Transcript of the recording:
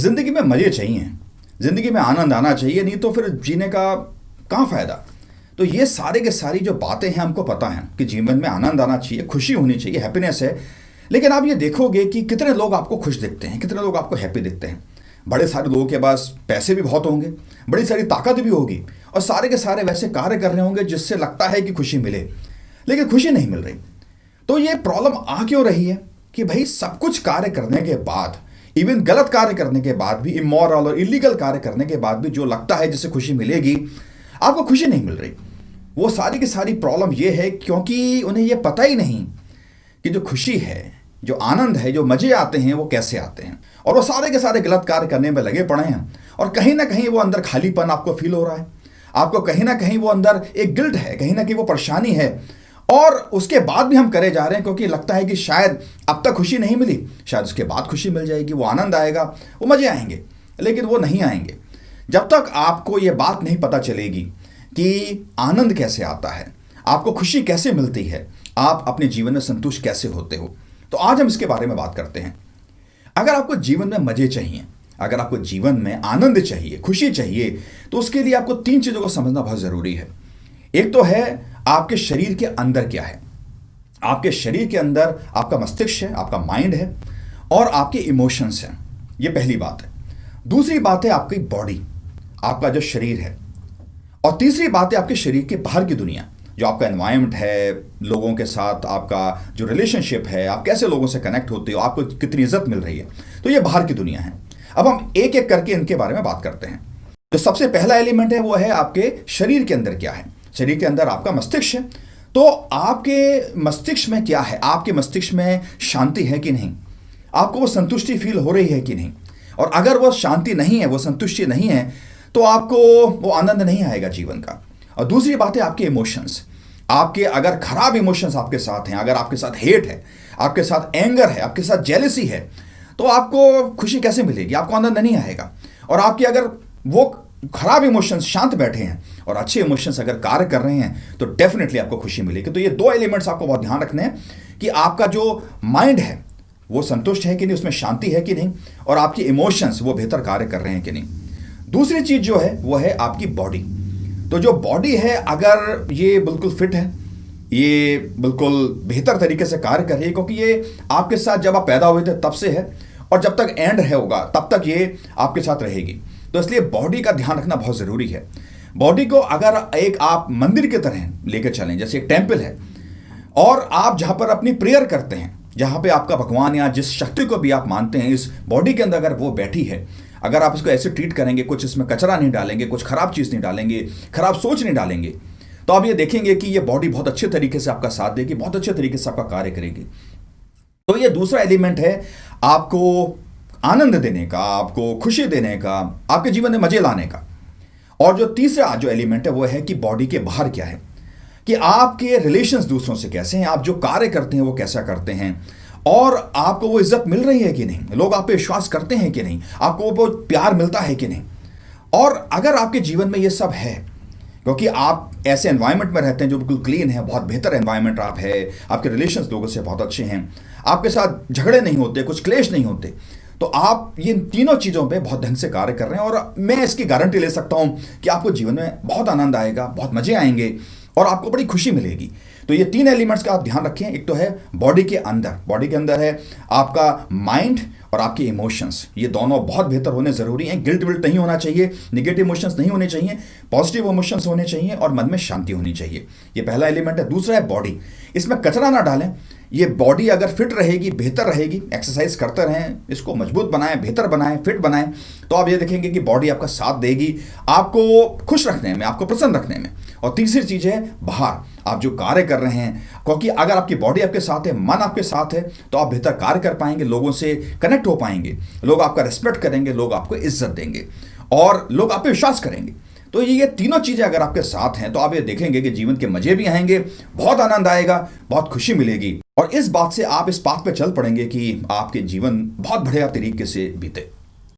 ज़िंदगी में मज़े चाहिए, ज़िंदगी में आनंद आना चाहिए, नहीं तो फिर जीने का कहाँ फ़ायदा। तो ये सारे के सारी जो बातें हैं हमको पता है कि जीवन में आनंद आना चाहिए, खुशी होनी चाहिए, हैप्पीनेस है। लेकिन आप ये देखोगे कि कितने लोग आपको खुश दिखते हैं, कितने लोग आपको हैप्पी दिखते हैं। बड़े सारे लोगों के पास पैसे भी बहुत होंगे, बड़ी सारी ताकत भी होगी, और सारे के सारे वैसे कार्य कर रहे होंगे जिससे लगता है कि खुशी मिले, लेकिन खुशी नहीं मिल रही। तो ये प्रॉब्लम आ क्यों रही है कि भाई सब कुछ कार्य करने के बाद, इवन गलत कार्य करने के बाद भी, इमोरल और इलीगल कार्य करने के बाद भी जो लगता है जिससे खुशी मिलेगी, आपको खुशी नहीं मिल रही। वो सारी की सारी प्रॉब्लम ये है क्योंकि उन्हें ये पता ही नहीं कि जो खुशी है, जो आनंद है, जो मज़े आते हैं वो कैसे आते हैं। और वो सारे के सारे गलत कार्य करने में लगे पड़े हैं, और कहीं ना कहीं वो अंदर खालीपन आपको फील हो रहा है, आपको कहीं ना कहीं वो अंदर एक गिल्ट है, कहीं ना कहीं वो परेशानी है। और उसके बाद भी हम करे जा रहे हैं क्योंकि लगता है कि शायद अब तक खुशी नहीं मिली, शायद उसके बाद खुशी मिल जाएगी, वो आनंद आएगा, वो मज़े आएंगे, लेकिन वो नहीं आएंगे जब तक आपको ये बात नहीं पता चलेगी कि आनंद कैसे आता है, आपको खुशी कैसे मिलती है, आप अपने जीवन में संतुष्ट कैसे होते हो। तो आज हम इसके बारे में बात करते हैं। अगर आपको जीवन में मज़े चाहिए, अगर आपको जीवन में आनंद चाहिए, खुशी चाहिए, तो उसके लिए आपको 3 चीज़ों को समझना बहुत ज़रूरी है। एक तो है आपके शरीर के अंदर क्या है। आपके शरीर के अंदर आपका मस्तिष्क है, आपका माइंड है, और आपके इमोशंस हैं। ये पहली बात है। दूसरी बात है आपकी बॉडी, आपका जो शरीर है, और तीसरी बात है आपके शरीर के बाहर की दुनिया, जो आपका एनवायरनमेंट है, लोगों के साथ आपका जो रिलेशनशिप है, आप कैसे लोगों से कनेक्ट होते हो, आपको कितनी इज्जत मिल रही है। तो ये बाहर की दुनिया है। अब हम एक एक करके इनके बारे में बात करते हैं। जो सबसे पहला एलिमेंट है वो है आपके शरीर के अंदर क्या है। शरीर के अंदर आपका मस्तिष्क है। तो आपके मस्तिष्क में क्या है, आपके मस्तिष्क में शांति है कि नहीं, आपको वो संतुष्टि फील हो रही है कि नहीं। और अगर वो शांति नहीं है, वो संतुष्टि नहीं है, तो आपको वो आनंद नहीं आएगा जीवन का। और दूसरी बात है आपके इमोशंस। आपके अगर खराब इमोशंस आपके साथ हैं, अगर आपके साथ हेट है, आपके साथ एंगर है, आपके साथ जेलसी है, तो आपको खुशी कैसे मिलेगी, आपको आनंद नहीं आएगा। और आपके अगर वो खराब इमोशंस शांत बैठे हैं और अच्छे इमोशंस अगर कार्य कर रहे हैं, तो डेफिनेटली आपको खुशी मिलेगी। तो ये 2 एलिमेंट्स आपको बहुत ध्यान रखने हैं कि आपका जो माइंड है वो संतुष्ट है कि नहीं, उसमें शांति है कि नहीं, और आपके इमोशंस वो बेहतर कार्य कर रहे हैं कि नहीं। दूसरी चीज़ जो है वो है आपकी बॉडी। तो जो बॉडी है, अगर ये बिल्कुल फिट है, ये बिल्कुल बेहतर तरीके से कार्य कर रही है, क्योंकि ये आपके साथ जब आप पैदा हुए थे तब से है, और जब तक एंड है होगा तब तक ये आपके साथ रहेगी। तो इसलिए बॉडी का ध्यान रखना बहुत ज़रूरी है। बॉडी को अगर एक आप मंदिर की तरह लेकर चलें, जैसे एक टेम्पल है, और आप जहाँ पर अपनी प्रेयर करते हैं, जहाँ पे आपका भगवान या जिस शक्ति को भी आप मानते हैं, इस बॉडी के अंदर अगर वो बैठी है, अगर आप इसको ऐसे ट्रीट करेंगे, कुछ इसमें कचरा नहीं डालेंगे, कुछ खराब चीज़ नहीं डालेंगे, खराब सोच नहीं डालेंगे, तो आप ये देखेंगे कि ये बॉडी बहुत अच्छे तरीके से आपका साथ देगी, बहुत अच्छे तरीके से आपका कार्य करेगी। तो ये दूसरा एलिमेंट है आपको आनंद देने का, आपको खुशी देने का, आपके जीवन में मजे लाने का। और जो तीसरा जो एलिमेंट है वो है कि बॉडी के बाहर क्या है, कि आपके रिलेशंस दूसरों से कैसे हैं, आप जो कार्य करते हैं वो कैसा करते हैं, और आपको वो इज्जत मिल रही है कि नहीं, लोग आप पे विश्वास करते हैं कि नहीं, आपको वो प्यार मिलता है कि नहीं। और अगर आपके जीवन में ये सब है, क्योंकि आप ऐसे एनवायरनमेंट में रहते हैं जो बिल्कुल क्लीन है, बहुत बेहतर एनवायरनमेंट आप है, आपके रिलेशंस लोगों से बहुत अच्छे हैं, आपके साथ झगड़े नहीं होते, कुछ क्लेश नहीं होते, तो आप ये तीनों चीज़ों पे बहुत ढंग से कार्य कर रहे हैं। और मैं इसकी गारंटी ले सकता हूँ कि आपको जीवन में बहुत आनंद आएगा, बहुत मज़े आएंगे, और आपको बड़ी खुशी मिलेगी। तो ये 3 एलिमेंट्स का आप ध्यान रखें। एक तो है बॉडी के अंदर, बॉडी के अंदर है आपका माइंड और आपके इमोशंस, ये दोनों बहुत बेहतर होने ज़रूरी हैं। गिल्ट विल्ट नहीं होना चाहिए, निगेटिव इमोशंस नहीं होने चाहिए, पॉजिटिव इमोशंस होने चाहिए, और मन में शांति होनी चाहिए। ये पहला एलिमेंट है। दूसरा है बॉडी, इसमें कचरा ना डालें। ये बॉडी अगर फिट रहेगी, बेहतर रहेगी, एक्सरसाइज करते रहें, इसको मजबूत बनाएं, बेहतर बनाएं, फिट बनाएं, तो आप ये देखेंगे कि बॉडी आपका साथ देगी, आपको खुश रखने में, आपको प्रसन्न रखने में। और तीसरी चीज़ है बाहर आप जो कार्य कर रहे हैं, क्योंकि अगर आपकी बॉडी आपके साथ है, मन आपके साथ है, तो आप बेहतर कार्य कर पाएंगे, लोगों से कनेक्ट हो पाएंगे, लोग आपका रिस्पेक्ट करेंगे, लोग आपको इज्जत देंगे, और लोग आप पे विश्वास करेंगे। तो ये तीनों चीज़ें अगर आपके साथ हैं, तो आप ये देखेंगे कि जीवन के मज़े भी आएंगे, बहुत आनंद आएगा, बहुत खुशी मिलेगी, और इस बात से आप इस बात पे चल पड़ेंगे कि आपके जीवन बहुत बढ़िया तरीके से बीते।